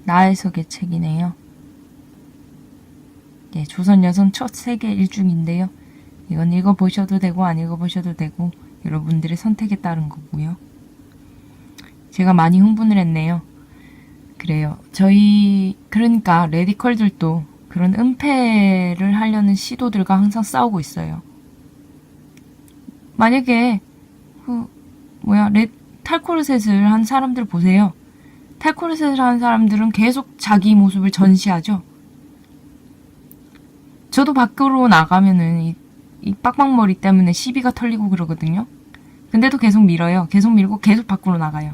나혜석의 책이네요. 예, 조선 여성 첫 세계 일중인데요. 이건 읽어보셔도 되고 안 읽어보셔도 되고 여러분들의 선택에 따른 거고요. 제가 많이 흥분을 했네요. 그래요. 그러니까 레디컬들도 그런 은폐를 하려는 시도들과 항상 싸우고 있어요. 만약에 탈코르셋을 한 사람들 보세요. 탈코르셋을 한 사람들은 계속 자기 모습을 전시하죠. 저도 밖으로 나가면은 이 빡빡머리 때문에 시비가 털리고 그러거든요. 근데도 계속 밀어요. 계속 밀고 계속 밖으로 나가요.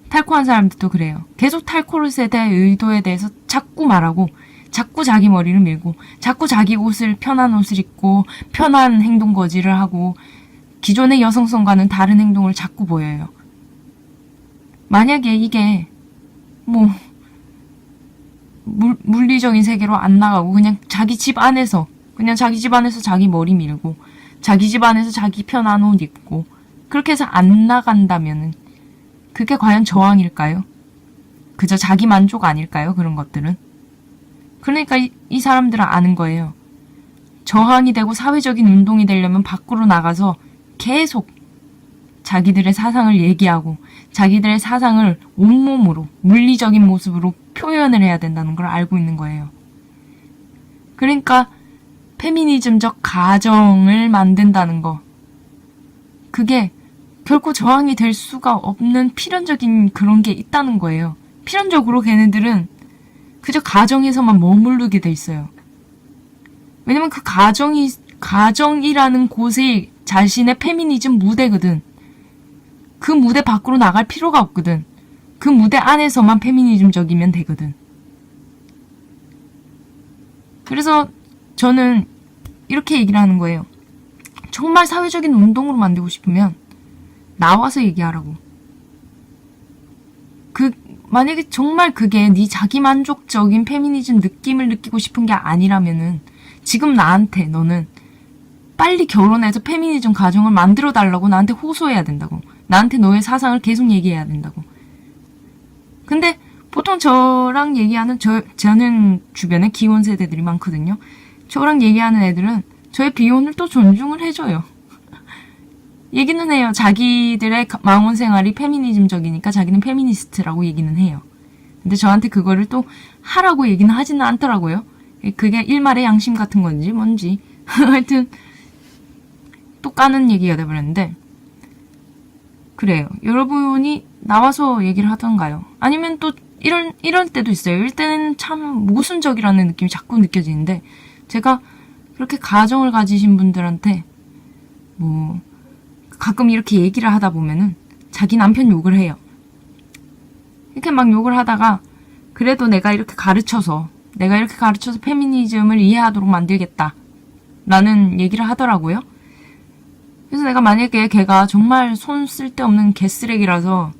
탈코한 사람들도 그래요. 계속 탈코르셋의 의도에 대해서 자꾸 말하고 자꾸 자기 머리를 밀고 자꾸 자기 편한 옷을 입고 편한 행동 거지를 하고 기존의 여성성과는 다른 행동을 자꾸 보여요. 만약에 이게 물리적인 세계로 안 나가고 그냥 자기 집 안에서 자기 머리 밀고 자기 집 안에서 자기 편한 옷 입고 그렇게 해서 안 나간다면은 그게 과연 저항일까요? 그저 자기 만족 아닐까요? 그런 것들은. 그러니까 이 사람들은 아는 거예요. 저항이 되고 사회적인 운동이 되려면 밖으로 나가서 계속 자기들의 사상을 얘기하고 자기들의 사상을 온몸으로 물리적인 모습으로 표현을 해야 된다는 걸 알고 있는 거예요. 그러니까 페미니즘적 가정을 만든다는 거, 그게 결코 저항이 될 수가 없는 필연적인 그런 게 있다는 거예요. 필연적으로 걔네들은 그저 가정에서만 머무르게 돼 있어요. 왜냐면 그 가정이라는 곳이 자신의 페미니즘 무대거든. 그 무대 밖으로 나갈 필요가 없거든. 그 무대 안에서만 페미니즘적이면 되거든. 그래서 저는 이렇게 얘기를 하는 거예요. 정말 사회적인 운동으로 만들고 싶으면 나와서 얘기하라고. 만약에 정말 그게 네 자기만족적인 페미니즘 느낌을 느끼고 싶은 게 아니라면은 지금 나한테 너는 빨리 결혼해서 페미니즘 가정을 만들어 달라고 나한테 호소해야 된다고. 나한테 너의 사상을 계속 얘기해야 된다고. 근데 보통 저랑 얘기하는 저는 주변에 기혼 세대들이 많거든요. 저랑 얘기하는 애들은 저의 비혼을 또 존중을 해줘요. 얘기는 해요. 자기들의 망원 생활이 페미니즘적이니까 자기는 페미니스트라고 얘기는 해요. 근데 저한테 그거를 또 하라고 얘기는 하지는 않더라고요. 그게 일말의 양심 같은 건지 뭔지 하여튼 또 까는 얘기가 돼버렸는데 그래요. 여러분이 나와서 얘기를 하던가요? 아니면 또 이럴 때도 있어요. 이럴 때는 참 모순적이라는 느낌이 자꾸 느껴지는데 제가 그렇게 가정을 가지신 분들한테 가끔 이렇게 얘기를 하다 보면은 자기 남편 욕을 해요. 이렇게 막 욕을 하다가 그래도 내가 이렇게 가르쳐서 페미니즘을 이해하도록 만들겠다 라는 얘기를 하더라고요. 그래서 내가 만약에 걔가 정말 손 쓸데없는 개쓰레기라서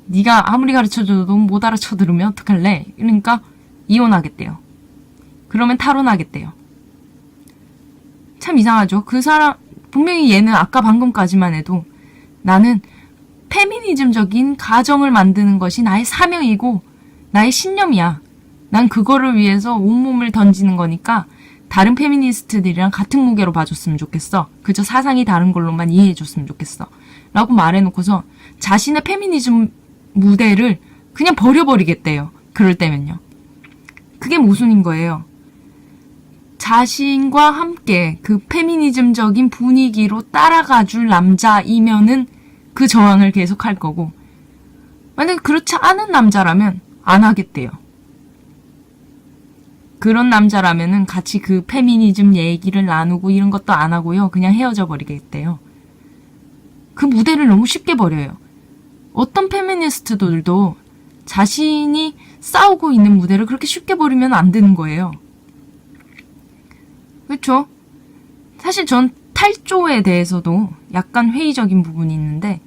네가 아무리 가르쳐줘도 못 알아쳐들으면 어떡할래? 그러니까 이혼하겠대요. 그러면 탈혼하겠대요. 참 이상하죠. 그 사람 분명히 얘는 아까 방금까지만 해도 나는 페미니즘적인 가정을 만드는 것이 나의 사명이고 나의 신념이야. 난 그거를 위해서 온몸을 던지는 거니까 다른 페미니스트들이랑 같은 무게로 봐줬으면 좋겠어. 그저 사상이 다른 걸로만 이해해줬으면 좋겠어. 라고 말해놓고서 자신의 페미니즘 무대를 그냥 버려버리겠대요. 그럴 때면요. 그게 모순인 거예요. 자신과 함께 그 페미니즘적인 분위기로 따라가줄 남자이면은 그 저항을 계속할 거고 만약에 그렇지 않은 남자라면 안 하겠대요. 그런 남자라면은 같이 그 페미니즘 얘기를 나누고 이런 것도 안 하고요. 그냥 헤어져 버리겠대요. 그 무대를 너무 쉽게 버려요. 어떤 페미니스트들도 자신이 싸우고 있는 무대를 그렇게 쉽게 버리면 안 되는 거예요. 그렇죠? 사실 전 탈조에 대해서도 약간 회의적인 부분이 있는데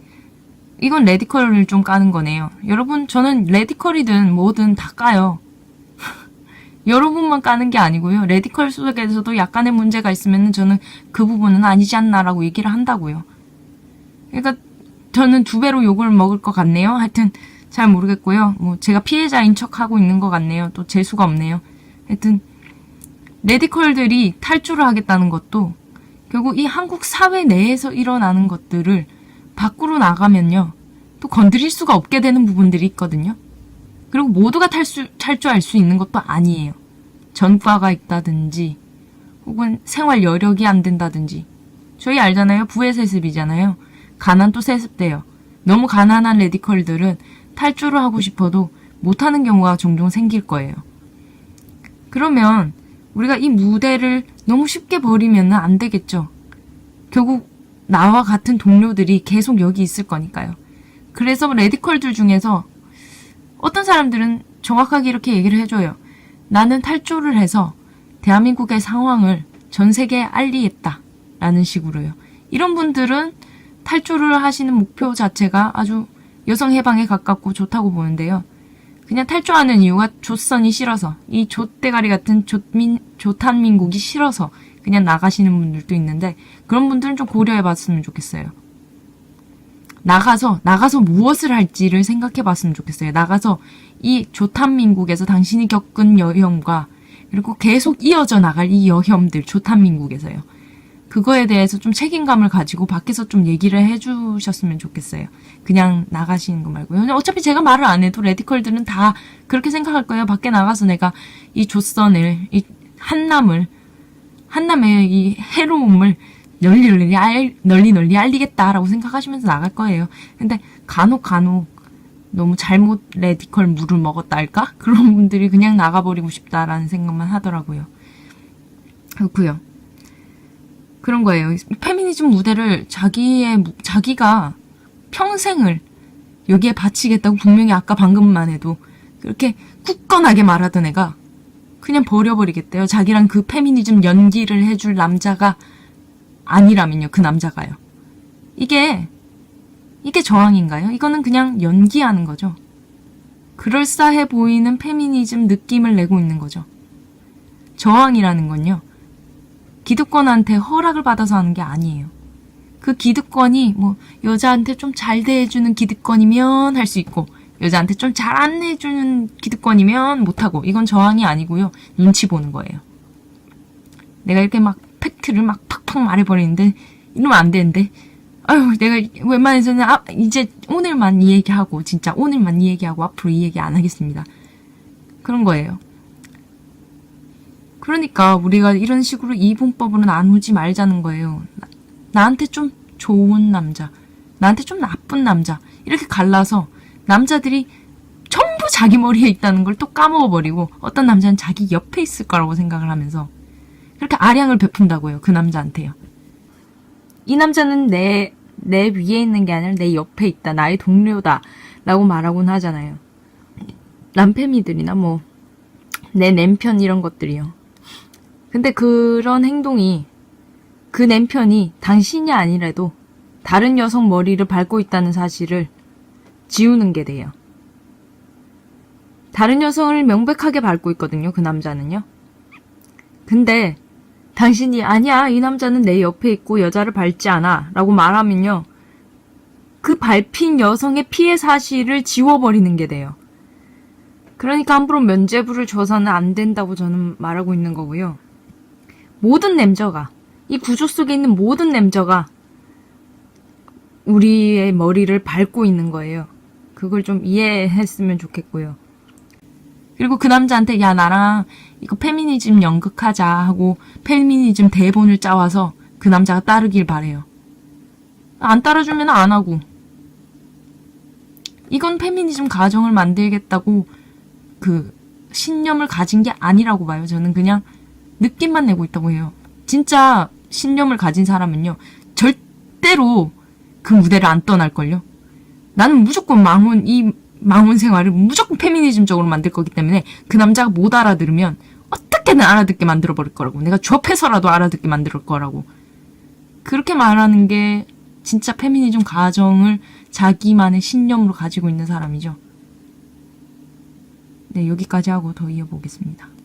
이건 레디컬을 좀 까는 거네요. 여러분 저는 레디컬이든 뭐든 다 까요. 여러분만 까는 게 아니고요. 레디컬 속에서도 약간의 문제가 있으면 저는 그 부분은 아니지 않나라고 얘기를 한다고요. 그러니까 저는 2배로 욕을 먹을 것 같네요. 하여튼 잘 모르겠고요. 뭐 제가 피해자인 척 하고 있는 것 같네요. 또 재수가 없네요. 하여튼 레디컬들이 탈주를 하겠다는 것도 결국 이 한국 사회 내에서 일어나는 것들을 밖으로 나가면요. 또 건드릴 수가 없게 되는 부분들이 있거든요. 그리고 모두가 탈주할 수 있는 것도 아니에요. 전과가 있다든지 혹은 생활 여력이 안 된다든지. 저희 알잖아요. 부의 세습이잖아요. 가난도 세습돼요. 너무 가난한 레디컬들은 탈주를 하고 싶어도 못하는 경우가 종종 생길 거예요. 그러면 우리가 이 무대를 너무 쉽게 버리면 안 되겠죠. 결국 나와 같은 동료들이 계속 여기 있을 거니까요. 그래서 레디컬들 중에서 어떤 사람들은 정확하게 이렇게 얘기를 해줘요. 나는 탈주를 해서 대한민국의 상황을 전 세계에 알리겠다. 라는 식으로요. 이런 분들은 탈주를 하시는 목표 자체가 아주 여성 해방에 가깝고 좋다고 보는데요. 그냥 탈주하는 이유가 조선이 싫어서, 이 좆대가리 같은 조탄민국이 싫어서 그냥 나가시는 분들도 있는데, 그런 분들은 좀 고려해봤으면 좋겠어요. 나가서 무엇을 할지를 생각해봤으면 좋겠어요. 나가서 이 조탄민국에서 당신이 겪은 여혐과 그리고 계속 이어져 나갈 이 여혐들, 조탄민국에서요. 그거에 대해서 좀 책임감을 가지고 밖에서 좀 얘기를 해주셨으면 좋겠어요. 그냥 나가시는 거 말고요. 어차피 제가 말을 안 해도 레디컬들은 다 그렇게 생각할 거예요. 밖에 나가서 내가 이 조선을, 이 한남의 이 해로움을 널리 알리겠다라고 생각하시면서 나갈 거예요. 근데 간혹 너무 잘못 레디컬 물을 먹었다 할까? 그런 분들이 그냥 나가버리고 싶다라는 생각만 하더라고요. 그렇고요. 그런 거예요. 페미니즘 무대를 자기가 평생을 여기에 바치겠다고 분명히 아까 방금만 해도 그렇게 굳건하게 말하던 애가 그냥 버려버리겠대요. 자기랑 그 페미니즘 연기를 해줄 남자가 아니라면요. 그 남자가요. 이게 저항인가요? 이거는 그냥 연기하는 거죠. 그럴싸해 보이는 페미니즘 느낌을 내고 있는 거죠. 저항이라는 건요. 기득권한테 허락을 받아서 하는 게 아니에요. 그 기득권이 뭐 여자한테 좀 잘 대해주는 기득권이면 할 수 있고 여자한테 좀 잘 안 해주는 기득권이면 못하고 이건 저항이 아니고요. 눈치 보는 거예요. 내가 이렇게 막 팩트를 막 팍팍 말해버리는데 이러면 안 되는데 아유 내가 웬만해서는 이제 오늘만 이 얘기하고 진짜 오늘만 이 얘기하고 앞으로 이 얘기 안 하겠습니다. 그런 거예요. 그러니까 우리가 이런 식으로 이분법으로 나누지 말자는 거예요. 나한테 좀 좋은 남자, 나한테 좀 나쁜 남자 이렇게 갈라서 남자들이 전부 자기 머리에 있다는 걸 또 까먹어버리고 어떤 남자는 자기 옆에 있을 거라고 생각을 하면서 그렇게 아량을 베푼다고요. 그 남자한테요. 이 남자는 내 위에 있는 게 아니라 내 옆에 있다. 나의 동료다. 라고 말하곤 하잖아요. 남패미들이나 뭐 내 남편 이런 것들이요. 근데 그런 행동이 그 남편이 당신이 아니라도 다른 여성 머리를 밟고 있다는 사실을 지우는 게 돼요. 다른 여성을 명백하게 밟고 있거든요. 그 남자는요. 근데 당신이 아니야 이 남자는 내 옆에 있고 여자를 밟지 않아 라고 말하면요. 그 밟힌 여성의 피해 사실을 지워버리는 게 돼요. 그러니까 함부로 면죄부를 줘서는 안 된다고 저는 말하고 있는 거고요. 모든 남자가 이 구조 속에 있는 모든 남자가 우리의 머리를 밟고 있는 거예요. 그걸 좀 이해했으면 좋겠고요. 그리고 그 남자한테 야 나랑 이거 페미니즘 연극하자 하고 페미니즘 대본을 짜와서 그 남자가 따르길 바래요. 안 따라주면 안 하고. 이건 페미니즘 가정을 만들겠다고 그 신념을 가진 게 아니라고 봐요. 저는 그냥 느낌만 내고 있다고 해요. 진짜 신념을 가진 사람은요. 절대로 그 무대를 안 떠날걸요. 나는 무조건 망원 생활을 무조건 페미니즘적으로 만들 거기 때문에 그 남자가 못 알아들으면 어떻게든 알아듣게 만들어버릴 거라고. 내가 좁혀서라도 알아듣게 만들 거라고. 그렇게 말하는 게 진짜 페미니즘 가정을 자기만의 신념으로 가지고 있는 사람이죠. 네, 여기까지 하고 더 이어보겠습니다.